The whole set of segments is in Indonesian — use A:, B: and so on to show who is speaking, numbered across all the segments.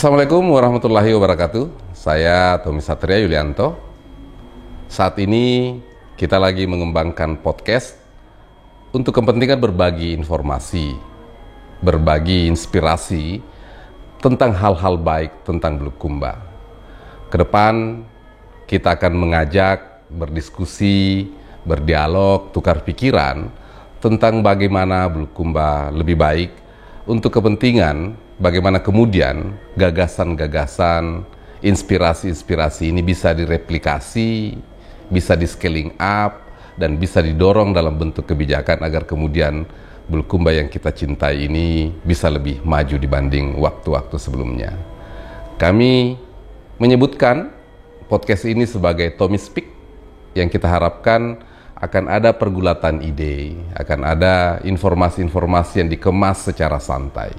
A: Assalamualaikum warahmatullahi wabarakatuh. Saya Tommy Satria Yulianto. Saat ini kita lagi mengembangkan podcast untuk kepentingan berbagi informasi, berbagi inspirasi tentang hal-hal baik tentang Bulukumba. Kedepan kita akan mengajak berdiskusi, berdialog, tukar pikiran tentang bagaimana Bulukumba lebih baik untuk kepentingan bagaimana kemudian gagasan-gagasan, inspirasi-inspirasi ini bisa direplikasi, bisa di-scaling up, dan bisa didorong dalam bentuk kebijakan agar kemudian Bulukumba yang kita cintai ini bisa lebih maju dibanding waktu-waktu sebelumnya. Kami menyebutkan podcast ini sebagai Tommy Speak, yang kita harapkan akan ada pergulatan ide, akan ada informasi-informasi yang dikemas secara santai.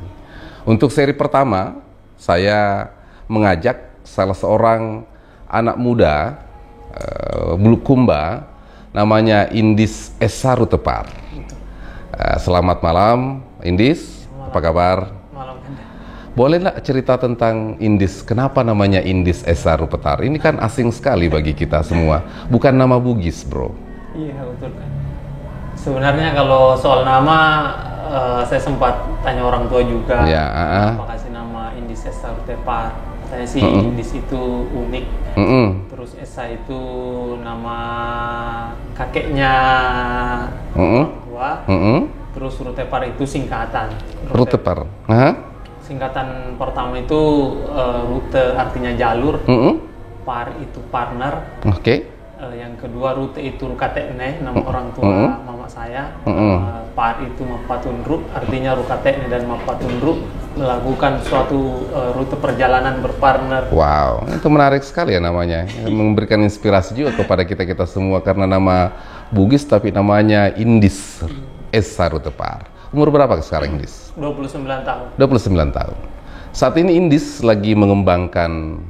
A: Untuk seri pertama, saya mengajak salah seorang anak muda Bulukumba, namanya Indis Esa Rutepar. Selamat malam, Indis. Apa kabar?
B: Malam.
A: Boleh nggak cerita tentang Indis? Kenapa namanya Indis Esa Rutepar? Ini kan asing sekali bagi kita semua. Bukan nama Bugis, bro.
B: Iya, betul kan. Sebenarnya kalau soal nama, saya sempat tanya orang tua juga.
A: Ya,
B: Apa kasih nama Indis Esa Rutepar? Katanya sih Indis itu unik. Terus Esa itu nama kakeknya orang tua. Terus Rutepar itu singkatan.
A: Rutepar.
B: Singkatan pertama itu rute artinya jalur. Par itu partner.
A: Oke.
B: Yang kedua rute itu rukatekne, nama orang tua mama saya. Par itu mapatunruk, artinya rukatekne dan mapatunruk melakukan suatu rute perjalanan berpartner.
A: Wow, itu menarik sekali ya namanya. Memberikan inspirasi juga kepada kita-kita semua karena nama Bugis tapi namanya Indis Esa Rutepar. Umur berapa sekarang Indis?
B: 29 tahun.
A: 29 tahun. Saat ini Indis lagi mengembangkan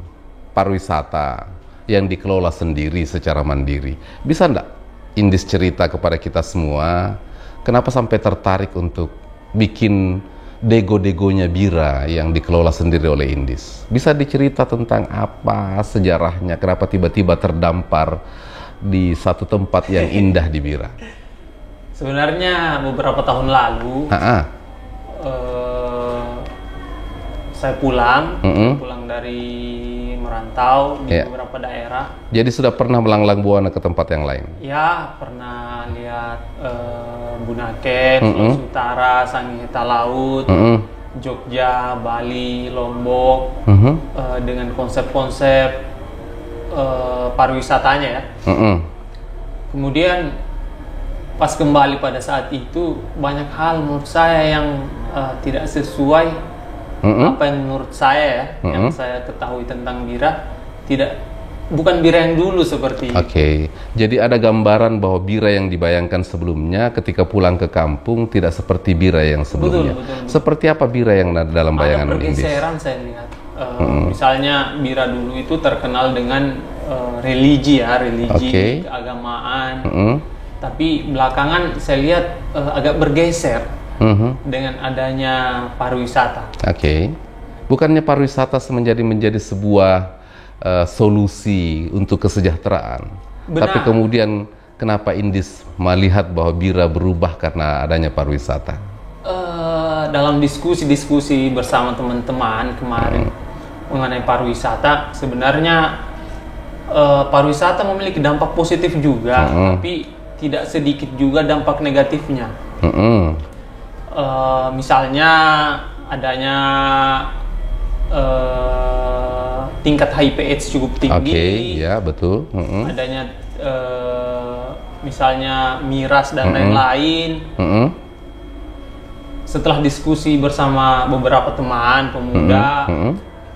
A: pariwisata yang dikelola sendiri secara mandiri. Bisa enggak Indis cerita kepada kita semua kenapa sampai tertarik untuk bikin dego-degonya bira yang dikelola sendiri oleh Indis? Bisa dicerita tentang apa sejarahnya, kenapa tiba-tiba terdampar di satu tempat yang indah di Bira?
B: Sebenarnya beberapa tahun lalu saya pulang dari merantau di beberapa daerah.
A: Jadi sudah pernah melanglang buana ke tempat yang lain?
B: Ya, pernah lihat Bunaken, Sulawesi Utara, Sangihe Laut, Jogja, Bali, Lombok, dengan konsep-konsep pariwisatanya ya. Kemudian pas kembali pada saat itu banyak hal menurut saya yang tidak sesuai apa yang menurut saya ya, yang saya ketahui tentang Bira, bukan Bira yang dulu seperti itu.
A: Oke, jadi ada gambaran bahwa Bira yang dibayangkan sebelumnya ketika pulang ke kampung tidak seperti Bira yang sebelumnya. Betul. Seperti apa Bira yang ada dalam bayangan Indis?
B: Ada pergeseran saya lihat. Misalnya Bira dulu itu terkenal dengan religi keagamaan. Tapi belakangan saya lihat agak bergeser dengan adanya pariwisata.
A: Bukannya pariwisata menjadi sebuah solusi untuk kesejahteraan.
B: Benar.
A: Tapi kemudian kenapa Indis melihat bahwa Bira berubah karena adanya pariwisata?
B: Dalam diskusi bersama teman-teman kemarin mengenai pariwisata, sebenarnya pariwisata memiliki dampak positif juga, tapi tidak sedikit juga dampak negatifnya. Misalnya adanya tingkat HIV/AIDS cukup tinggi.
A: Ya betul.
B: Adanya misalnya miras dan lain-lain. Setelah diskusi bersama beberapa teman pemuda,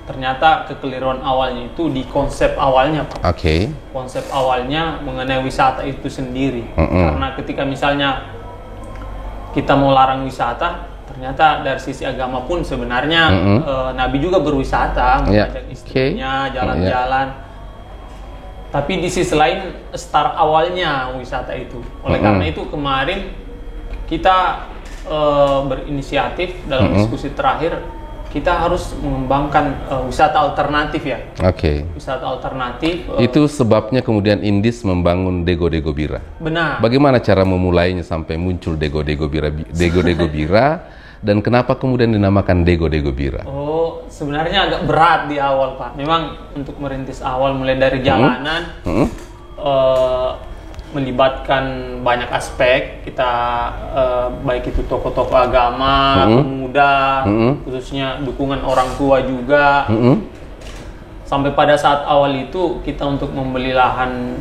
B: ternyata kekeliruan awalnya itu di konsep awalnya, Pak. Konsep awalnya mengenai wisata itu sendiri. Karena ketika misalnya kita mau larang wisata, ternyata dari sisi agama pun sebenarnya Nabi juga berwisata, mengajak istrinya jalan-jalan. Tapi di sisi lain start awalnya wisata itu. Oleh karena itu kemarin kita berinisiatif dalam diskusi terakhir kita harus mengembangkan wisata alternatif ya.
A: Oke.
B: Wisata alternatif.
A: Itu sebabnya kemudian Indis membangun Dego-Dego Bira.
B: Benar.
A: Bagaimana cara memulainya sampai muncul Dego-Dego Bira, Dego-Dego Bira, dan kenapa kemudian dinamakan Dego-Dego Bira?
B: Oh, sebenarnya agak berat di awal, Pak. Memang untuk merintis awal mulai dari jalanan, melibatkan banyak aspek. Kita baik itu tokoh-tokoh agama, pemuda, khususnya dukungan orang tua juga. Sampai pada saat awal itu kita untuk membeli lahan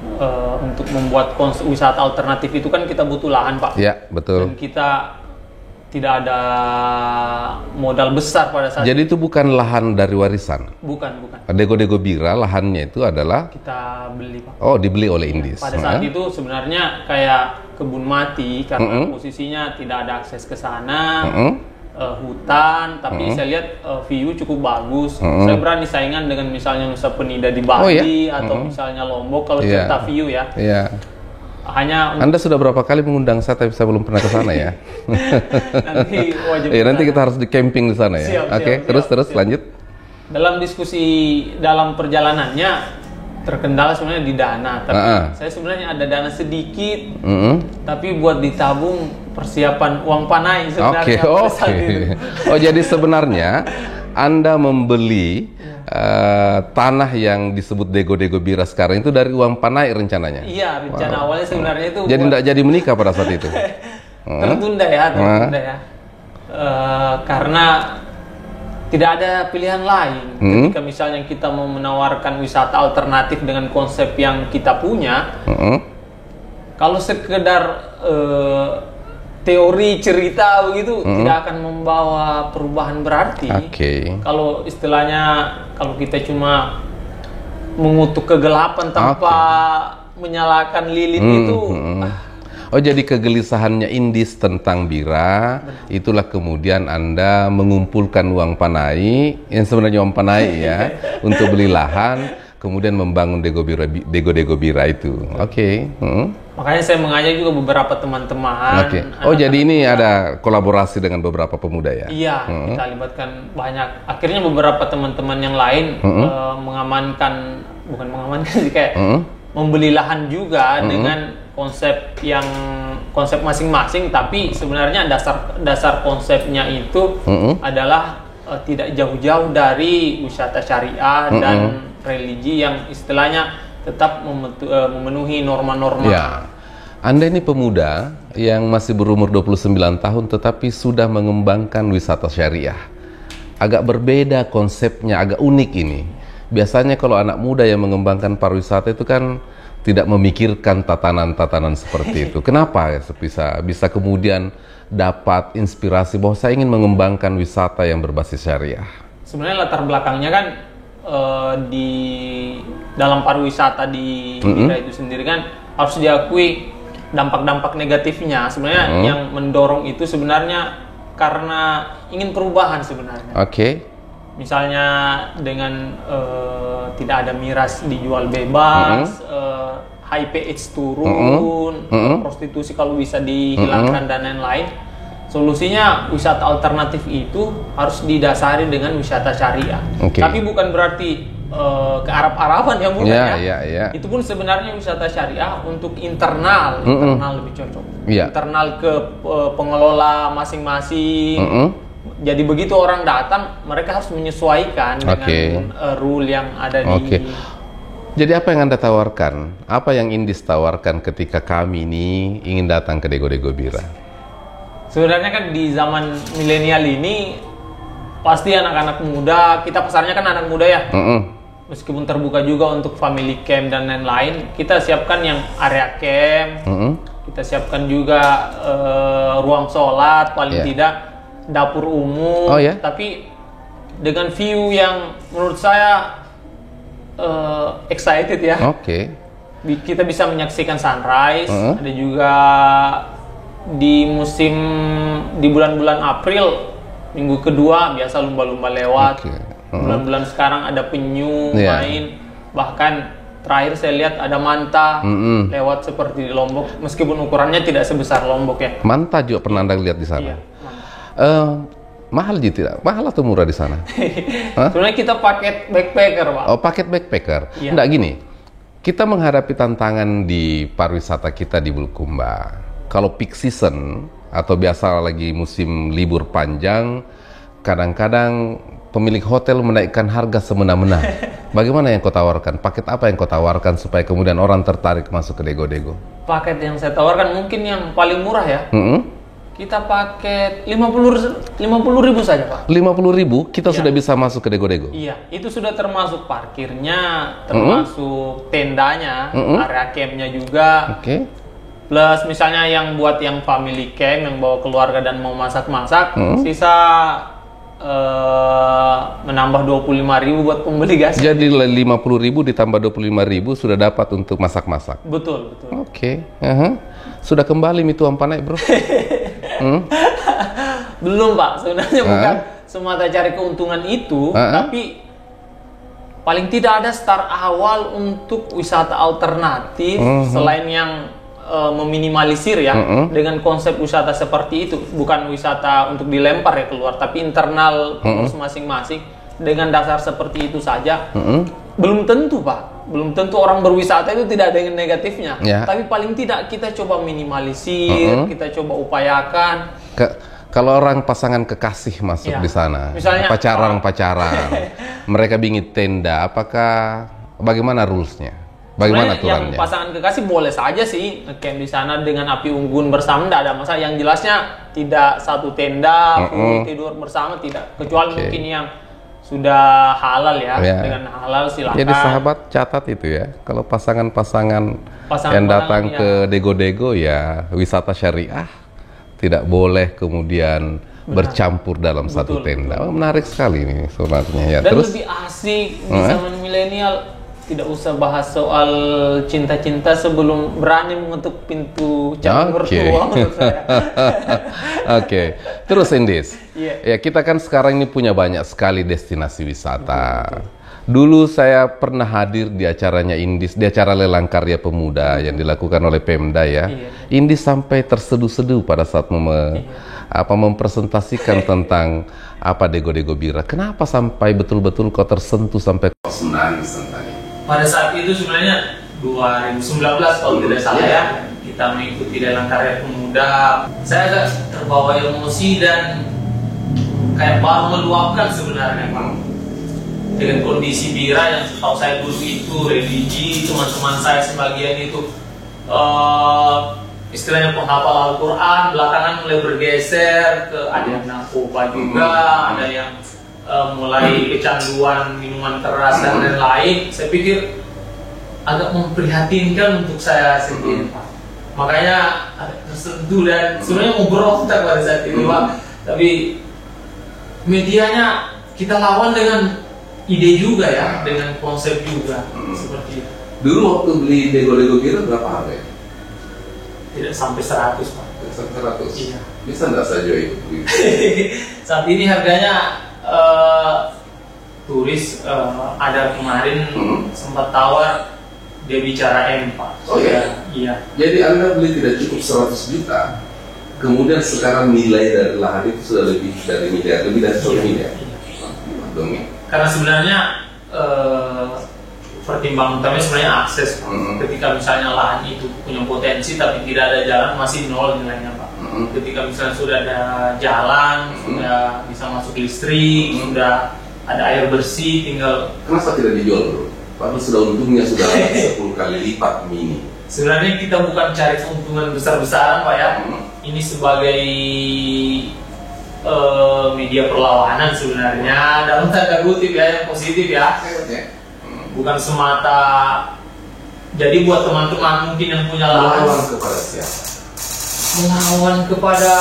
B: untuk membuat wisata alternatif itu kan kita butuh lahan, Pak.
A: Ya, betul.
B: Dan kita tidak ada modal besar pada saat
A: Jadi itu bukan lahan dari warisan?
B: Bukan.
A: Dego-Dego Bira, lahannya itu adalah?
B: Kita beli, Pak.
A: Oh, dibeli oleh Indis.
B: Pada saat itu sebenarnya kayak kebun mati karena posisinya tidak ada akses ke sana, hutan, tapi saya lihat view cukup bagus. Saya berani saingan dengan misalnya Nusa Penida di Bali atau misalnya Lombok kalau cerita view ya. Hanya
A: Anda sudah berapa kali mengundang saya tapi saya belum pernah ke sana ya.
B: Nanti wajib.
A: Nanti kita harus di camping di sana ya. Oke, terus lanjut.
B: Dalam diskusi dalam perjalanannya terkendala sebenarnya di dana, tapi saya sebenarnya ada dana sedikit, tapi buat ditabung persiapan uang panai sebenarnya.
A: Oh, jadi sebenarnya Anda membeli tanah yang disebut Dego-Dego Bira sekarang itu dari uang panai rencananya?
B: Iya, rencana awalnya sebenarnya itu.
A: Jadi tidak jadi menikah pada saat itu?
B: Tertunda ya. Karena tidak ada pilihan lain. Ketika misalnya kita mau menawarkan wisata alternatif dengan konsep yang kita punya, kalau sekedar teori cerita begitu tidak akan membawa perubahan berarti. Kalau istilahnya, kalau kita cuma mengutuk kegelapan tanpa menyalakan lilin itu.
A: Oh, jadi kegelisahannya Indis tentang Bira, itulah kemudian Anda mengumpulkan uang panai, yang sebenarnya uang panai ya, untuk beli lahan, kemudian membangun Dego-Dego Bira itu.
B: Makanya saya mengajak juga beberapa teman-teman.
A: Oh, jadi ini ada kolaborasi dengan beberapa pemuda ya?
B: Iya, kita libatkan banyak. Akhirnya beberapa teman-teman yang lain bukan mengamankan sih, kayak membeli lahan juga dengan konsep masing-masing, tapi sebenarnya dasar konsepnya itu adalah tidak jauh-jauh dari wisata syariah dan religi yang istilahnya tetap memenuhi norma-norma.
A: Ya. Anda ini pemuda yang masih berumur 29 tahun tetapi sudah mengembangkan wisata syariah. Agak berbeda konsepnya, agak unik ini. Biasanya kalau anak muda yang mengembangkan pariwisata itu kan tidak memikirkan tatanan-tatanan seperti itu. Kenapa bisa kemudian dapat inspirasi bahwa saya ingin mengembangkan wisata yang berbasis syariah?
B: Sebenarnya latar belakangnya kan di dalam pariwisata di Bira itu sendiri kan harus diakui dampak-dampak negatifnya. Sebenarnya yang mendorong itu sebenarnya karena ingin perubahan sebenarnya. Misalnya dengan tidak ada miras dijual bebas, high pH turun, prostitusi kalau bisa dihilangkan dan lain-lain. Solusinya wisata alternatif itu harus didasari dengan wisata syariah. Tapi bukan berarti ke Arab-Araban ya, bukan ya. Itu pun sebenarnya wisata syariah untuk internal lebih cocok. Internal ke pengelola masing-masing. Jadi begitu orang datang, mereka harus menyesuaikan dengan rule yang ada di.
A: Jadi apa yang Anda tawarkan? Apa yang Indis tawarkan ketika kami ini ingin datang ke Dego-Dego Bira?
B: Sebenarnya kan di zaman milenial ini pasti anak-anak muda, kita pasarnya kan anak muda ya. Meskipun terbuka juga untuk family camp dan lain-lain, kita siapkan yang area camp, kita siapkan juga ruang sholat, paling tidak dapur umum, tapi dengan view yang menurut saya excited ya. Kita bisa menyaksikan sunrise, ada juga di bulan-bulan April minggu kedua biasa lumba-lumba lewat. Bulan-bulan sekarang ada penyu main, bahkan terakhir saya lihat ada manta lewat seperti di Lombok, meskipun ukurannya tidak sebesar Lombok ya.
A: Manta juga pernah Anda lihat di sana? Mahal gitu tidak? Mahal atau murah di sana?
B: Sebenarnya kita paket backpacker, Pak.
A: Oh, paket backpacker.
B: Iya.
A: Enggak gini. Kita menghadapi tantangan di pariwisata kita di Bulukumba. Kalau peak season atau biasa lagi musim libur panjang, kadang-kadang pemilik hotel menaikkan harga semena-mena. Bagaimana yang kau tawarkan? Paket apa yang kau tawarkan supaya kemudian orang tertarik masuk ke Dego-Dego?
B: Paket yang saya tawarkan mungkin yang paling murah ya. Kita paket 50.000 saja, Pak.
A: 50.000 kita
B: Iya.
A: sudah bisa masuk ke Dego-Dego.
B: Iya, itu sudah termasuk parkirnya, termasuk tendanya, area campnya juga.
A: Oke.
B: Plus misalnya yang buat yang family camp, yang bawa keluarga dan mau masak-masak, sisa menambah 25.000 buat pembeli gas.
A: Jadi 50.000 ditambah 25.000 sudah dapat untuk masak-masak.
B: Betul, betul.
A: Oke. Sudah kembali Tuan Panai, bro.
B: Belum, Pak. Sebenarnya bukan semata cari keuntungan itu, tapi paling tidak ada start awal untuk wisata alternatif selain yang meminimalisir ya dengan konsep wisata seperti itu, bukan wisata untuk dilempar ya keluar, tapi internal pengurus masing-masing dengan dasar seperti itu saja. Belum tentu, Pak. Belum tentu orang berwisata itu tidak ada yang negatifnya. Tapi paling tidak kita coba minimalisir, kita coba upayakan.
A: Kalau orang pasangan kekasih masuk di sana,
B: misalnya
A: pacaran, mereka bikin tenda, apakah bagaimana rulesnya? Bagaimana aturannya?
B: Yang pasangan kekasih boleh saja sih ngecamp di sana dengan api unggun bersama, tidak ada masalah. Yang jelasnya tidak satu tenda, tidur bersama, tidak. Kecuali mungkin yang sudah halal ya, dengan halal silakan.
A: Jadi sahabat catat itu ya, kalau pasangan-pasangan yang datang ke Dego-Dego ya wisata syariah tidak boleh kemudian bercampur dalam satu tenda. Menarik sekali ini sebenarnya ya.
B: Dan
A: terus
B: lebih asik di zaman milenial. Tidak usah bahas soal cinta-cinta sebelum berani mengetuk pintu calon mertua menurut saya.
A: Oke. Terus Indis, ya kita kan sekarang ini punya banyak sekali destinasi wisata. Dulu saya pernah hadir di acaranya Indis, di acara lelang karya pemuda yang dilakukan oleh Pemda ya. Indis sampai terseduh-seduh pada saat mempresentasikan tentang apa Dego-Dego Bira. Kenapa sampai betul-betul kau tersentuh sampai kau menangis tentang ini?
B: Pada saat itu sebenarnya 2019 kalau tidak salah ya, kita mengikuti lelang karya pemuda. Saya agak terbawa emosi dan kayak baru meluapkan sebenarnya, Pak. Dengan kondisi Bira yang setahu saya dulu itu religi, teman-teman saya sebagian itu istilahnya penghafal Al-Quran, belakangan mulai bergeser ke ada yang narkoba juga, ada yang mulai kecanduan minuman keras dan lain-lain. Saya pikir agak memprihatinkan untuk saya sendiri, Pak. Makanya agak tersentuh dan sebenarnya mau berontak pada saat itu, Pak. Tapi medianya kita lawan dengan ide juga ya, dengan konsep juga seperti itu.
A: Dulu waktu beli Dego-Dego Bira berapa harga?
B: Tidak sampai 100, Pak.
A: 100?
B: Iya.
A: Bisa nggak saja itu?
B: Saat ini harganya turis ada kemarin sempat tawar, dia bicara M, Pak.
A: Oh iya?
B: Iya.
A: Jadi Anda beli tidak cukup 100 juta, kemudian sekarang nilai dari lahan itu sudah lebih dari miliar, lebih dari 1 miliar.
B: Karena sebenarnya pertimbangan utamanya sebenarnya akses, Pak. Ketika misalnya lahan itu punya potensi tapi tidak ada jalan, masih nol nilainya, Pak. Ketika misalnya sudah ada jalan, sudah bisa masuk listrik, sudah ada air bersih, tinggal.
A: Kenapa tidak dijual, bro? Padahal sudah untungnya sudah 10 kali lipat mini.
B: Sebenarnya kita bukan cari keuntungan besar-besaran, Pak ya. Ini sebagai media perlawanan sebenarnya, dalam tanda kutip ya, yang positif ya. Bukan semata. Jadi buat teman-teman mungkin yang punya lahan,
A: melawan kepada siapa?
B: Melawan kepada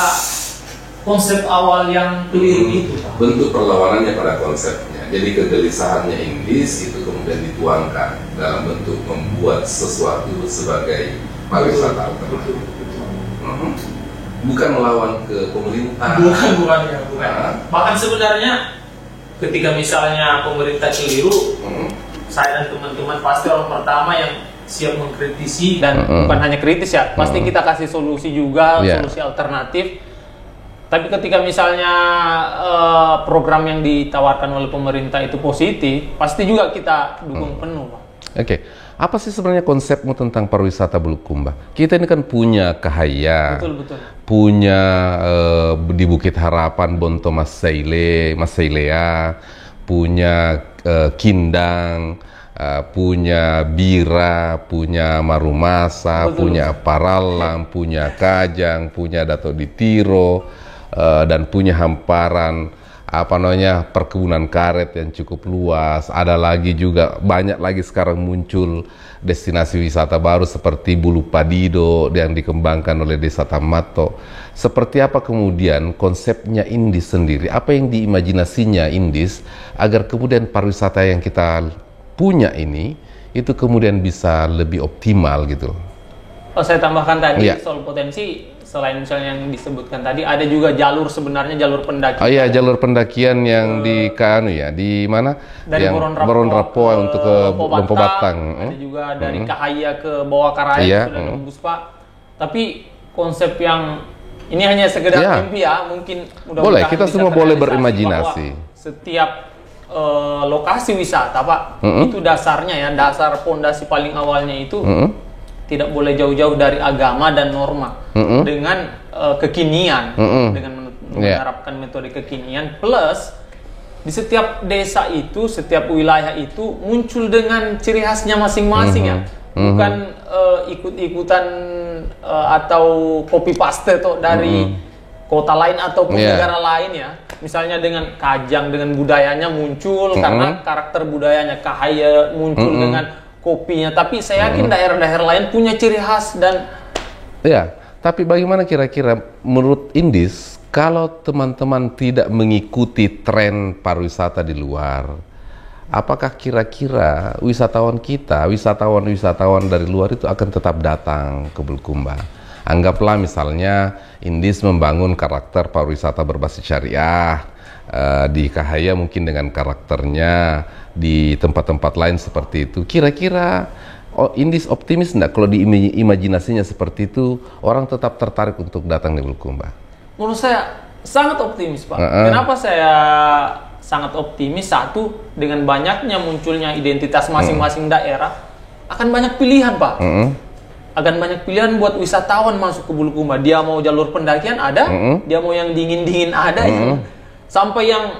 B: konsep awal yang keliru itu, Pak.
A: Bentuk perlawanannya pada konsepnya. Jadi kegelisahannya Indis itu kemudian dituangkan dalam bentuk membuat sesuatu sebagai pariwisata alternatif. Bukan melawan ke pemerintah.
B: Bukan. Bahkan sebenarnya ketika misalnya pemerintah keliru, saya dan teman-teman pasti orang pertama yang siap mengkritisi, dan bukan hanya kritis ya, pasti kita kasih solusi juga, solusi alternatif. Tapi ketika misalnya program yang ditawarkan oleh pemerintah itu positif, pasti juga kita dukung penuh, Pak.
A: Oke. Apa sih sebenarnya konsepmu tentang pariwisata Bulukumba? Kita ini kan punya Kahaya,
B: Betul.
A: punya di Bukit Harapan Bonto Masailea, punya Kindang, punya Bira, punya Marumasa, punya Paralam, punya Kajang, punya Dato Ditiro, dan punya hamparan perkebunan karet yang cukup luas. Ada lagi juga, banyak lagi sekarang muncul destinasi wisata baru seperti Bulu Padido yang dikembangkan oleh Desa Tamato. Seperti apa kemudian konsepnya Indis sendiri? Apa yang diimajinasinya Indis agar kemudian pariwisata yang kita punya ini itu kemudian bisa lebih optimal gitu?
B: Saya tambahkan tadi soal potensi. Selain misalnya yang disebutkan tadi, ada juga jalur pendakian.
A: Oh iya, jalur pendakian yang di di mana?
B: Dari
A: Boron Rapoa untuk ke Lompo Batang.
B: Ada juga dari Kahaya ke Bawah Karaya, sudah tembus, Pak. Tapi konsep yang ini hanya sekedar mimpi ya, mungkin
A: boleh, kita semua boleh berimajinasi.
B: Setiap lokasi wisata, Pak, itu dasarnya dasar pondasi paling awalnya itu tidak boleh jauh-jauh dari agama dan norma dengan kekinian, dengan menerapkan metode kekinian, plus di setiap desa itu, setiap wilayah itu muncul dengan ciri khasnya masing-masing ya, bukan ikut-ikutan atau copy paste dari kota lain ataupun negara lain ya. Misalnya dengan Kajang, dengan budayanya muncul karena karakter budayanya, Kahaya muncul dengan kopinya, tapi saya yakin daerah-daerah lain punya ciri khas dan
A: tapi bagaimana kira-kira menurut Indis kalau teman-teman tidak mengikuti tren pariwisata di luar, apakah kira-kira wisatawan dari luar itu akan tetap datang ke Bulukumba? Anggaplah misalnya Indis membangun karakter pariwisata berbasis syariah di Kahaya, mungkin dengan karakternya di tempat-tempat lain seperti itu. Kira-kira Indis optimis enggak kalau di imajinasinya seperti itu, orang tetap tertarik untuk datang di Bulukumba?
B: Menurut saya sangat optimis, Pak. Kenapa saya sangat optimis? Satu, dengan banyaknya munculnya identitas masing-masing daerah, akan banyak pilihan, Pak. Akan banyak pilihan buat wisatawan masuk ke Bulukumba. Dia mau jalur pendakian ada, dia mau yang dingin-dingin ada, sampai yang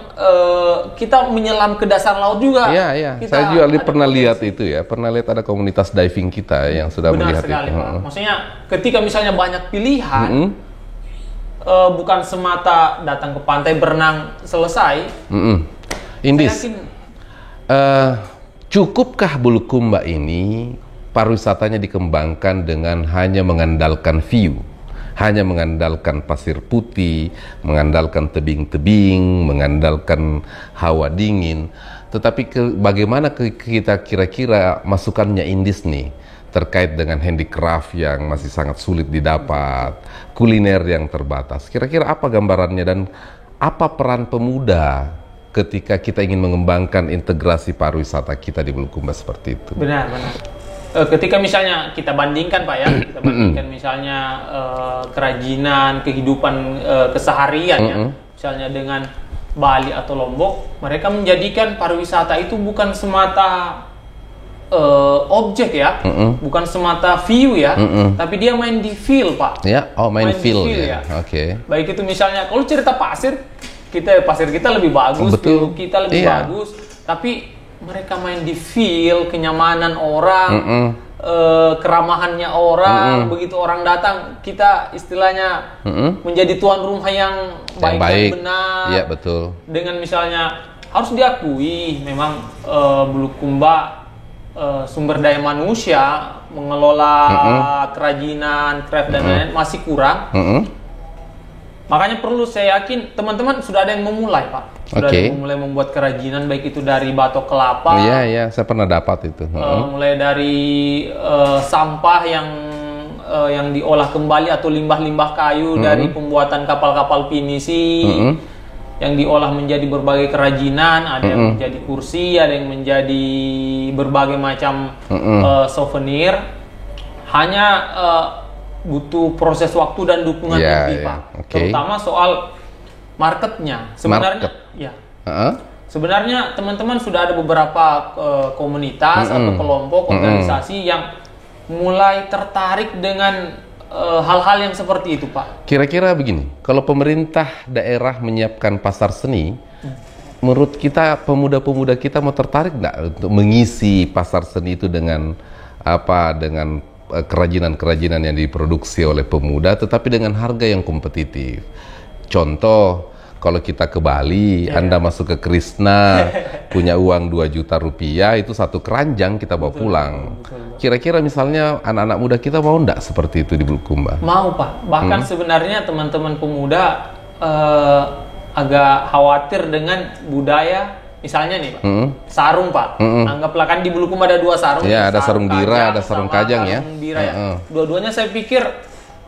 B: kita menyelam ke dasar laut juga.
A: Iya. Saya juga pernah lihat itu ya. Pernah lihat ada komunitas diving kita yang sudah melihat
B: sekali,
A: itu.
B: Pak. Maksudnya ketika misalnya banyak pilihan, bukan semata datang ke pantai berenang selesai.
A: Indis, cukupkah Bulukumba ini pariwisatanya dikembangkan dengan hanya mengandalkan view? Hanya mengandalkan pasir putih, mengandalkan tebing-tebing, mengandalkan hawa dingin. Tetapi bagaimana kita kira-kira masukannya Indis nih terkait dengan handicraft yang masih sangat sulit didapat, kuliner yang terbatas. Kira-kira apa gambarannya dan apa peran pemuda ketika kita ingin mengembangkan integrasi pariwisata kita di Bulukumba seperti itu?
B: Benar. Ketika misalnya kita bandingkan, Pak ya, kita bandingkan misalnya kerajinan, kehidupan keseharian ya, misalnya dengan Bali atau Lombok, mereka menjadikan pariwisata itu bukan semata objek ya, bukan semata view ya, tapi dia main di feel, Pak.
A: Main feel ya. Oke.
B: Baik itu misalnya kalau cerita pasir kita lebih bagus, view kita lebih bagus, tapi mereka main di feel, kenyamanan orang, keramahannya orang. Begitu orang datang, kita istilahnya menjadi tuan rumah yang baik dan benar.
A: Iya, betul.
B: Dengan misalnya harus diakui memang Bulukumba sumber daya manusia mengelola kerajinan, craft dan lain-lain masih kurang. Makanya perlu, saya yakin teman-teman sudah ada yang memulai, Pak. Sudah ada yang memulai membuat kerajinan, baik itu dari batok kelapa.
A: Iya, saya pernah dapat itu.
B: Mulai dari sampah yang diolah kembali atau limbah-limbah kayu dari pembuatan kapal-kapal pinisi yang diolah menjadi berbagai kerajinan. Ada yang menjadi kursi, ada yang menjadi berbagai macam souvenir. Hanya butuh proses waktu dan dukungan lebih, Pak. Terutama soal marketnya. Sebenarnya ya. Sebenarnya teman-teman sudah ada beberapa komunitas atau kelompok organisasi yang mulai tertarik dengan hal-hal yang seperti itu, Pak.
A: Kira-kira begini, kalau pemerintah daerah menyiapkan pasar seni, menurut kita pemuda-pemuda kita mau tertarik nggak untuk mengisi pasar seni itu dengan dengan kerajinan-kerajinan yang diproduksi oleh pemuda, tetapi dengan harga yang kompetitif. Contoh, kalau kita ke Bali, Anda masuk ke Krishna, punya uang 2 juta rupiah, itu satu keranjang kita bawa pulang. Kira-kira misalnya anak-anak muda kita mau enggak seperti itu di Bulukumba?
B: Mau, Pak. Bahkan sebenarnya teman-teman pemuda agak khawatir dengan budaya, misalnya nih, Pak, sarung, Pak. Anggaplah kan di Bulukumba ada 2 sarung.
A: Ya, ada sarung bira, ada sarung kajang ya.
B: Bira, ya. Dua-duanya saya pikir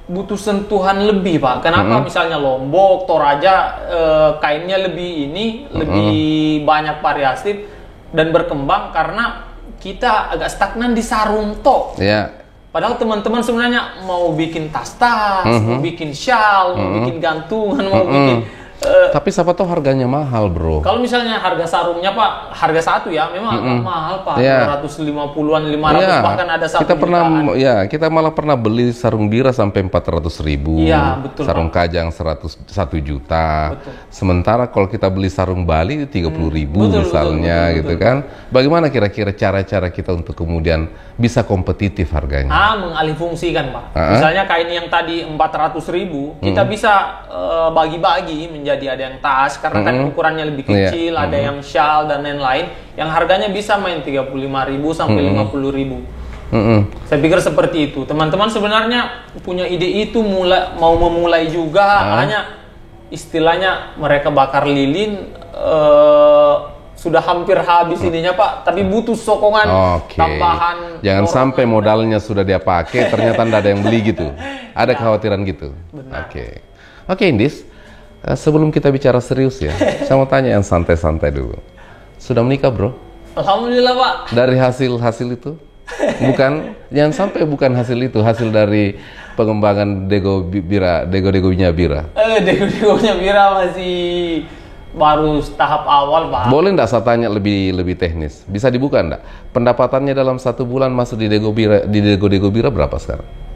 B: butuh sentuhan lebih, Pak. Kenapa misalnya Lombok, Toraja kainnya lebih banyak variatif dan berkembang karena kita agak stagnan di sarung tok.
A: Yeah.
B: Padahal teman-teman sebenarnya mau bikin tas-tas, mau bikin shawl, mau bikin gantungan, mau bikin
A: tapi siapa tahu harganya mahal, bro.
B: Kalau misalnya harga sarungnya, Pak, harga satu ya, memang agak mahal, Pak. 250-an, 500, bahkan ada 1 jutaan.
A: Kita malah pernah beli sarung bira sampai 400.000.
B: Iya, betul.
A: Sarung kajang 1 juta. Betul. Sementara kalau kita beli sarung Bali 30.000 misalnya, betul. Kan? Bagaimana kira-kira cara-cara kita untuk kemudian bisa kompetitif harganya?
B: Mengalihfungsikan, Pak. Misalnya kain yang tadi 400.000, kita bisa bagi-bagi menjadi ada yang tas karena kan ukurannya lebih kecil, ada yang shawl dan lain-lain yang harganya bisa main 35.000 sampai 50.000. Saya pikir seperti itu. Teman-teman sebenarnya punya ide itu mau memulai juga, hanya istilahnya mereka bakar lilin sudah hampir habis ininya, Pak, tapi butuh sokongan tambahan.
A: Jangan sampai modalnya sudah dia pakai ternyata tidak ada yang beli gitu. Ada kekhawatiran gitu. Oke, Indis. Sebelum kita bicara serius ya, saya mau tanya yang santai-santai dulu. Sudah menikah, bro?
B: Alhamdulillah, Pak.
A: Dari hasil itu? Bukan, jangan sampai bukan hasil itu, hasil dari pengembangan Dego-Degonya Bira.
B: Dego-Degonya Bira masih baru tahap awal, Pak.
A: Boleh nggak saya tanya lebih teknis? Bisa dibuka nggak? Pendapatannya dalam 1 bulan masuk di Dego-Dego Bira berapa sekarang?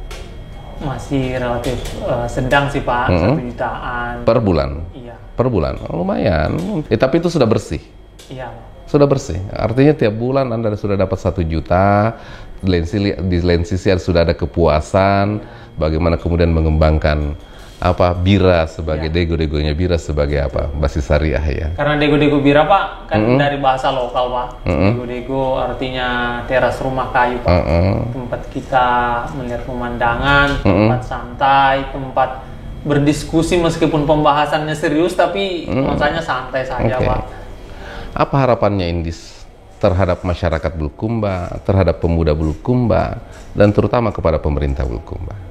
B: Masih relatif sedang sih, Pak, 1 jutaan.
A: Per bulan?
B: Iya.
A: Per bulan? Oh, lumayan. Tapi itu sudah bersih?
B: Iya.
A: Sudah bersih? Artinya tiap bulan Anda sudah dapat 1 juta, di lain sisi sudah ada kepuasan, bagaimana kemudian mengembangkan bira sebagai Dego-Degonya Bira sebagai basis syariah ya.
B: Karena Dego-Dego Bira, Pak, kan dari bahasa lokal, Pak. Dego-Dego artinya teras rumah kayu, Pak. Tempat kita melihat pemandangan, tempat santai, tempat berdiskusi meskipun pembahasannya serius tapi nuansanya santai saja, Pak.
A: Apa harapannya Indis terhadap masyarakat Bulukumba, terhadap pemuda Bulukumba, dan terutama kepada pemerintah Bulukumba?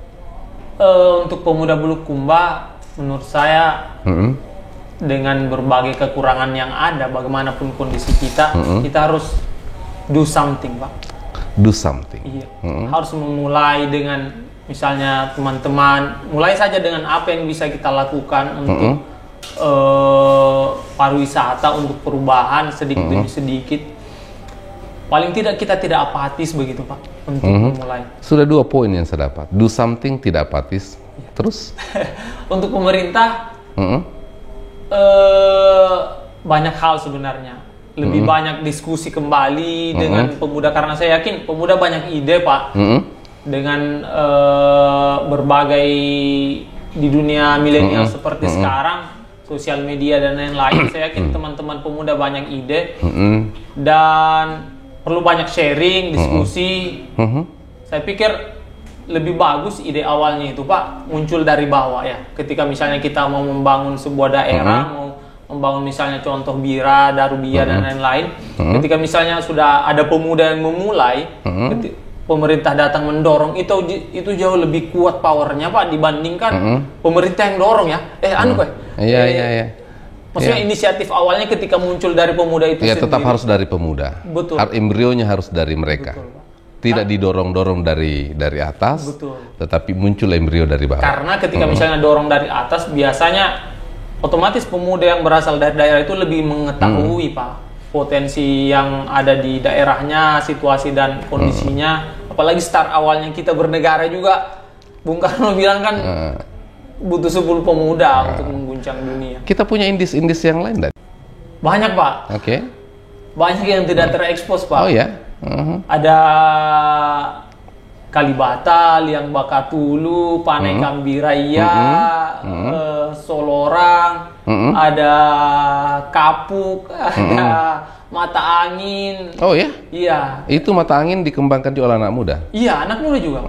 B: Untuk pemuda Bulukumba, menurut saya dengan berbagai kekurangan yang ada, bagaimanapun kondisi kita, kita harus do something, Pak.
A: Do something.
B: Iya. Harus memulai dengan, misalnya teman-teman, mulai saja dengan apa yang bisa kita lakukan untuk pariwisata, untuk perubahan sedikit demi sedikit. Paling tidak kita tidak apatis begitu, Pak, untuk memulai.
A: Sudah 2 poin yang saya dapat. Do something, tidak apatis. Terus?
B: Untuk pemerintah, banyak hal sebenarnya. Lebih banyak diskusi kembali dengan pemuda, karena saya yakin pemuda banyak ide, Pak. Dengan berbagai di dunia milenial seperti sekarang, sosial media dan lain-lain, saya yakin teman-teman pemuda banyak ide dan perlu banyak sharing, diskusi. Saya pikir lebih bagus ide awalnya itu, Pak, muncul dari bawah ya. Ketika misalnya kita mau membangun sebuah daerah, mau membangun misalnya contoh Bira, Darubia dan lain-lain. Ketika misalnya sudah ada pemuda yang memulai, pemerintah datang mendorong, itu jauh lebih kuat powernya, Pak, dibandingkan pemerintah yang dorong ya.
A: Iya.
B: Maksudnya inisiatif awalnya ketika muncul dari pemuda itu sendiri.
A: Tetap harus dari pemuda.
B: Betul.
A: Embrionya harus dari mereka. Betul, tidak didorong-dorong dari atas.
B: Betul.
A: Tetapi muncul embrio dari bawah.
B: Karena ketika misalnya dorong dari atas, biasanya otomatis pemuda yang berasal dari daerah itu lebih mengetahui Pak potensi yang ada di daerahnya, situasi dan kondisinya. Apalagi start awalnya kita bernegara juga, Bung Karno bilang kan butuh 10 pemuda untuk mengguncang dunia.
A: Kita punya indis-indis yang lain, dan
B: banyak Pak.
A: Oke.
B: Banyak yang tidak terekspos Pak.
A: Oh ya.
B: Ada Kalibata, Liang Bakatulu, Panai Kambiraya, Solorang, ada Kapuk, ada Mata Angin.
A: Oh ya?
B: Iya.
A: Itu Mata Angin dikembangkan juga oleh anak muda?
B: Iya, anak muda juga.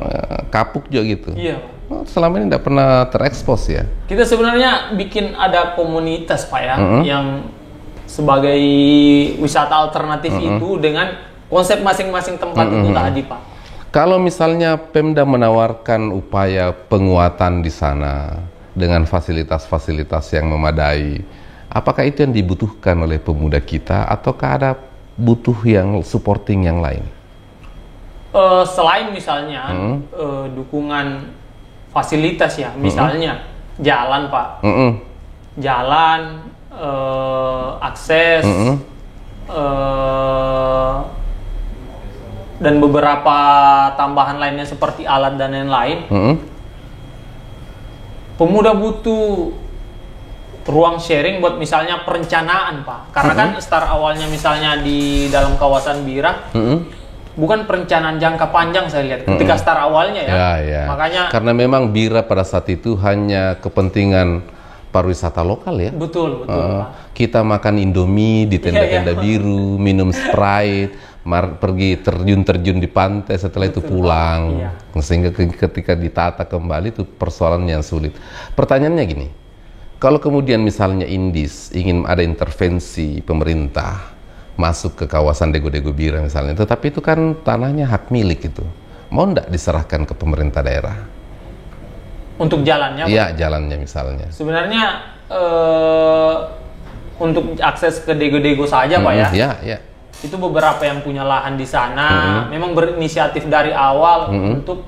A: Kapuk juga gitu?
B: Iya.
A: Oh, selama ini tidak pernah terekspos ya?
B: Kita sebenarnya bikin ada komunitas Pak ya, yang sebagai wisata alternatif itu dengan konsep masing-masing tempat itu tadi Pak.
A: Kalau misalnya Pemda menawarkan upaya penguatan di sana dengan fasilitas-fasilitas yang memadai, apakah itu yang dibutuhkan oleh pemuda kita ataukah ada butuh yang supporting yang lain?
B: Selain misalnya dukungan fasilitas ya, misalnya jalan Pak, jalan, akses, dan beberapa tambahan lainnya seperti alat dan lain-lain. Pemuda butuh ruang sharing buat misalnya perencanaan Pak, karena kan start awalnya misalnya di dalam kawasan Bira bukan perencanaan jangka panjang saya lihat ketika start awalnya ya. Makanya
A: karena memang Bira pada saat itu hanya kepentingan pariwisata lokal ya.
B: Betul Pak.
A: Kita makan Indomie di tenda-tenda biru, minum Sprite, pergi terjun di pantai, setelah itu pulang. Sehingga ketika ditata kembali itu persoalan yang sulit. Pertanyaannya gini, kalau kemudian misalnya Indis ingin ada intervensi pemerintah masuk ke kawasan Dego-Dego Bira misalnya, tetapi itu kan tanahnya hak milik itu, mau ndak diserahkan ke pemerintah daerah?
B: Untuk jalannya?
A: Iya, jalannya misalnya.
B: Sebenarnya untuk akses ke Dego-Dego saja Pak ya?
A: Iya.
B: Itu beberapa yang punya lahan di sana memang berinisiatif dari awal untuk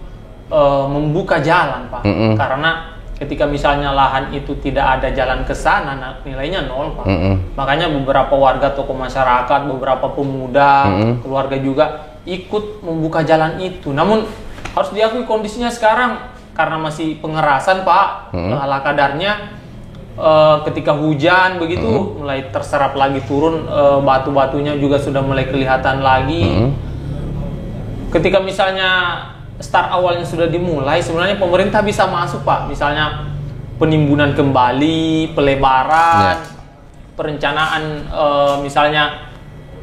B: membuka jalan Pak. Karena ketika misalnya lahan itu tidak ada jalan ke sana, nilainya nol Pak. Makanya beberapa warga, tokoh masyarakat, beberapa pemuda, keluarga juga ikut membuka jalan itu. Namun harus diakui kondisinya sekarang karena masih pengerasan Pak, ala kadarnya. Ketika hujan begitu mulai terserap lagi turun, batu-batunya juga sudah mulai kelihatan lagi. Ketika misalnya start awalnya sudah dimulai, sebenarnya pemerintah bisa masuk Pak, misalnya penimbunan kembali, pelebaran, perencanaan misalnya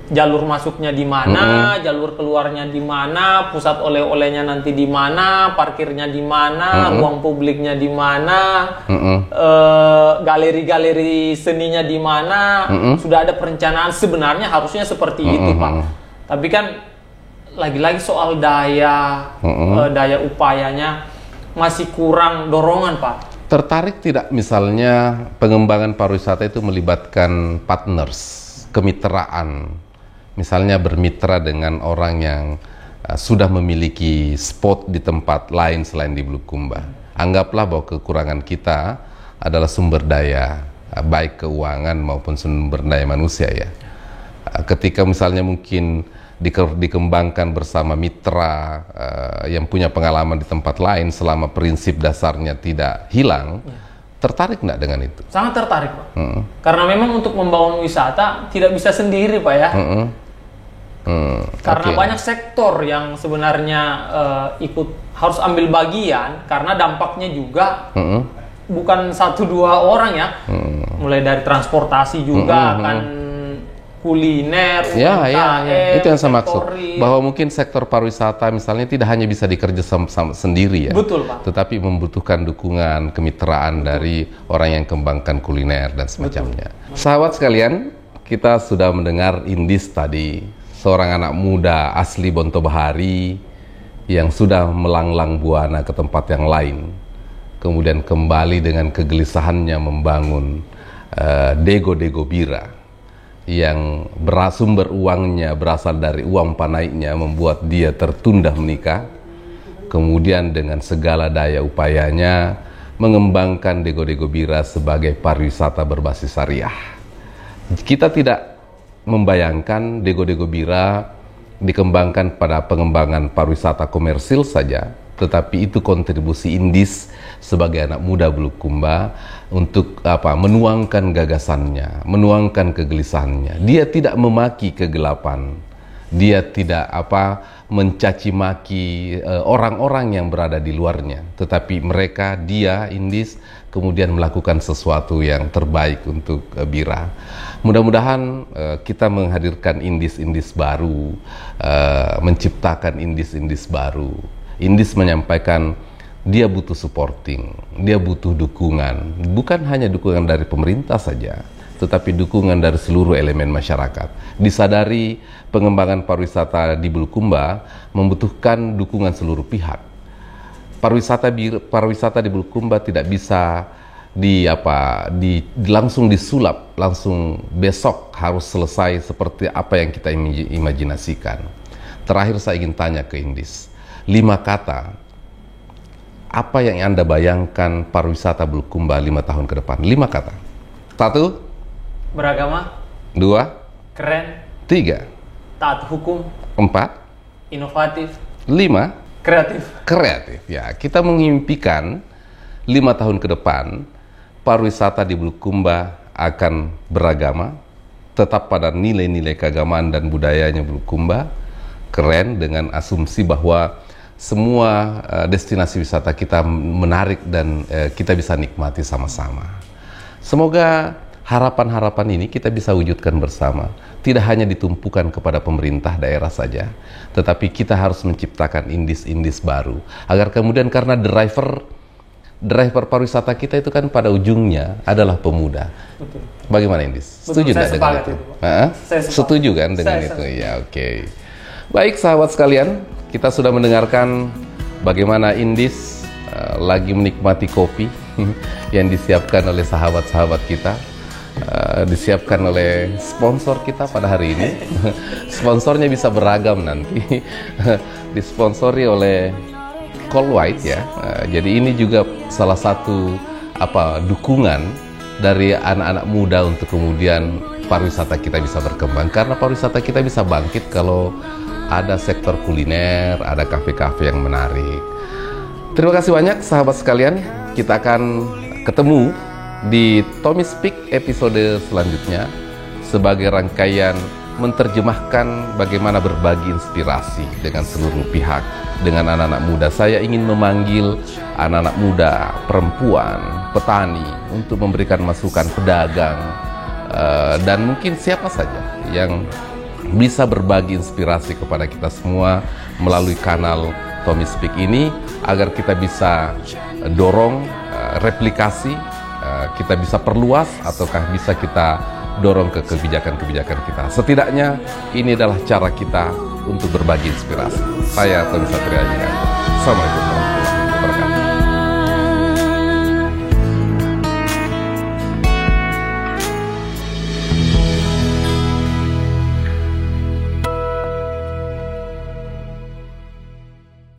B: jalur masuknya di mana, jalur keluarnya di mana, pusat oleh-olehnya nanti di mana, parkirnya di mana, ruang publiknya di mana, galeri-galeri seninya di mana, sudah ada perencanaan. Sebenarnya harusnya seperti itu Pak. Tapi kan lagi-lagi soal daya upayanya masih kurang dorongan Pak.
A: Tertarik tidak misalnya pengembangan pariwisata itu melibatkan partners, kemitraan? Misalnya bermitra dengan orang yang sudah memiliki spot di tempat lain selain di Bulukumba. Anggaplah bahwa kekurangan kita adalah sumber daya, baik keuangan maupun sumber daya manusia ya. Ketika misalnya mungkin dikembangkan bersama mitra yang punya pengalaman di tempat lain selama prinsip dasarnya tidak hilang, tertarik nggak dengan itu?
B: Sangat tertarik Pak. Karena memang untuk membangun wisata tidak bisa sendiri Pak ya. Karena banyak sektor yang sebenarnya harus ambil bagian, karena dampaknya juga bukan 1-2 orang ya. Mulai dari transportasi juga kan, kuliner, UMKM,
A: itu yang saya maksud, bahwa mungkin sektor pariwisata misalnya tidak hanya bisa dikerja sama sendiri ya.
B: Betul Pak.
A: Tetapi membutuhkan dukungan, kemitraan dari orang yang kembangkan kuliner dan semacamnya. Sahabat sekalian, kita sudah mendengar Indis tadi, seorang anak muda asli Bontobahari yang sudah melanglang buana ke tempat yang lain, kemudian kembali dengan kegelisahannya membangun Dego-Dego Bira yang sumber uangnya berasal dari uang panaiknya, membuat dia tertunda menikah. Kemudian dengan segala daya upayanya mengembangkan Dego-Dego Bira sebagai pariwisata berbasis syariah. Kita tidak membayangkan Dego-Dego Bira dikembangkan pada pengembangan pariwisata komersil saja, tetapi itu kontribusi Indis sebagai anak muda Bulukumba untuk menuangkan gagasannya, menuangkan kegelisahannya. Dia tidak memaki kegelapan, dia tidak mencaci maki orang-orang yang berada di luarnya, tetapi dia Indis kemudian melakukan sesuatu yang terbaik untuk Bira. Mudah-mudahan kita menghadirkan Indis-Indis baru, menciptakan Indis-Indis baru. Indis menyampaikan dia butuh supporting, dia butuh dukungan, bukan hanya dukungan dari pemerintah saja, tetapi dukungan dari seluruh elemen masyarakat. Disadari pengembangan pariwisata di Bulukumba membutuhkan dukungan seluruh pihak. Pariwisata di Bulukumba tidak bisa langsung disulap, langsung besok harus selesai seperti apa yang kita imajinasikan. Terakhir saya ingin tanya ke Indis, 5 kata, apa yang Anda bayangkan pariwisata Bulukumba 5 tahun ke depan? 5 kata. 1.
B: Beragama.
A: 2.
B: Keren.
A: 3.
B: Taat hukum.
A: 4.
B: Inovatif.
A: 5.
B: Kreatif.
A: Kreatif, ya. Kita mengimpikan 5 tahun ke depan pariwisata di Bulukumba akan beragama, tetap pada nilai-nilai keagamaan dan budayanya Bulukumba, keren dengan asumsi bahwa semua destinasi wisata kita menarik dan kita bisa nikmati sama-sama. Semoga harapan-harapan ini kita bisa wujudkan bersama. Tidak hanya ditumpukan kepada pemerintah daerah saja, tetapi kita harus menciptakan Indis-Indis baru. Agar kemudian karena driver pariwisata kita itu kan pada ujungnya adalah pemuda.
B: Betul.
A: Bagaimana Indis? Setuju nggak dengan itu? Setuju kan dengan itu? Ya, oke. Baik sahabat sekalian, kita sudah mendengarkan bagaimana Indis lagi menikmati kopi yang disiapkan oleh sahabat-sahabat kita, disiapkan oleh sponsor kita pada hari ini. Sponsornya bisa beragam nanti, disponsori oleh Call White ya. Jadi ini juga salah satu dukungan dari anak-anak muda untuk kemudian pariwisata kita bisa berkembang, karena pariwisata kita bisa bangkit kalau ada sektor kuliner, ada kafe-kafe yang menarik. Terima kasih banyak sahabat sekalian. Kita akan ketemu di Tommy Speak episode selanjutnya sebagai rangkaian menerjemahkan bagaimana berbagi inspirasi dengan seluruh pihak, dengan anak-anak muda. Saya ingin memanggil anak-anak muda, perempuan, petani untuk memberikan masukan, pedagang, dan mungkin siapa saja yang bisa berbagi inspirasi kepada kita semua melalui kanal Tommy Speak ini, agar kita bisa dorong replikasi, kita bisa perluas, ataukah bisa kita dorong ke kebijakan-kebijakan kita. Setidaknya ini adalah cara kita untuk berbagi inspirasi. Saya Tommy Satria. Assalamualaikum.